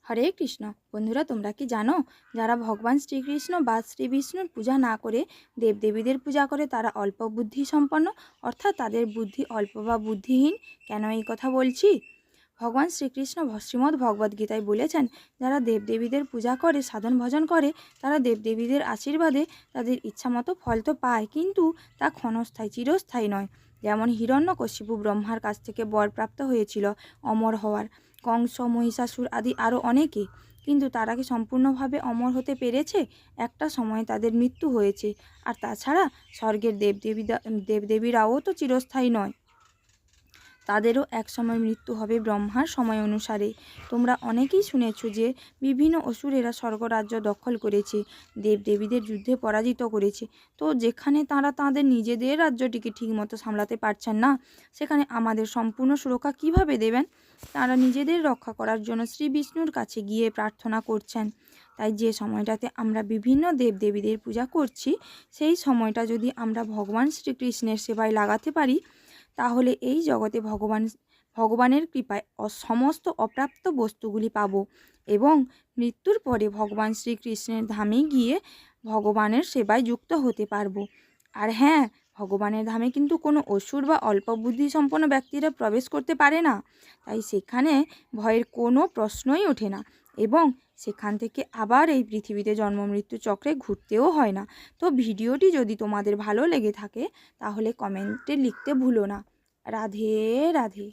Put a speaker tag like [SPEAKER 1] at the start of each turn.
[SPEAKER 1] হরে কৃষ্ণ। বন্ধুরা, তোমরা কি জানো যারা ভগবান শ্রীকৃষ্ণ বা শ্রী বিষ্ণুর পূজা না করে দেবদেবীদের পূজা করে তারা অল্প বুদ্ধি সম্পন্ন, অর্থাৎ তাদের বুদ্ধি অল্প বা বুদ্ধিহীন। কেন এই কথা বলছি? ভগবান শ্রীকৃষ্ণ শ্রীমদ্ ভগবদ্ গীতায় বলেছেন, যারা দেবদেবীদের পূজা করে সাধন ভজন করে তারা দেবদেবীদের আশীর্বাদে তাদের ইচ্ছামতো ফল তো পায়, কিন্তু তা ক্ষণস্থায়ী, চিরস্থায়ী নয়। যেমন হিরণ্যকশিপু ব্রহ্মার কাছ থেকে বর প্রাপ্ত হয়েছিল অমর হওয়ার, কংস, মহিষাসুর আদি আরও অনেকে, কিন্তু তারা কি সম্পূর্ণভাবে অমর হতে পেরেছে? একটা সময় তাদের মৃত্যু হয়েছে। আর তাছাড়া স্বর্গের দেবদেবীরাও তো চিরস্থায়ী নয়, তাদেরও একসময় মৃত্যু হবে ব্রহ্মার সময় অনুসারে। তোমরা অনেকেই শুনেছ যে বিভিন্ন অসুরেরা স্বর্গরাজ্য দখল করেছে, দেবদেবীদের যুদ্ধে পরাজিত করেছে। তো যেখানে তারা তাদের নিজেদের রাজ্যটিকে ঠিকমতো সামলাতে পারছেন না, সেখানে আমাদের সম্পূর্ণ সুরক্ষা কিভাবে দেবেন? তারা নিজেদের রক্ষা করার জন্য শ্রী বিষ্ণুর কাছে গিয়ে প্রার্থনা করছেন। তাই যে সময়টাতে আমরা বিভিন্ন দেবদেবীদের পূজা করছি, সেই সময়টা যদি আমরা ভগবান শ্রীকৃষ্ণের সেবায় লাগাতে পারি, তাহলে এই জগতে ভগবানের কৃপায় সমস্ত অপ্রাপ্ত বস্তুগুলি পাব এবং মৃত্যুর পরে ভগবান শ্রীকৃষ্ণের ধামে গিয়ে ভগবানের সেবায় যুক্ত হতে পারব। আর হ্যাঁ, ভগবানের ধামে কিন্তু কোনো অসুর বা অল্প বুদ্ধি সম্পন্ন ব্যক্তিরা প্রবেশ করতে পারে না, তাই সেখানে ভয়ের কোনো প্রশ্নই ওঠে না এবং সেখান থেকে আবার এই পৃথিবীতে জন্ম মৃত্যু চক্রে ঘুরতেও হয় না। তো ভিডিওটি যদি তোমাদের ভালো লেগে থাকে তাহলে কমেন্টে লিখতে ভুলো না। রাধে রাধে।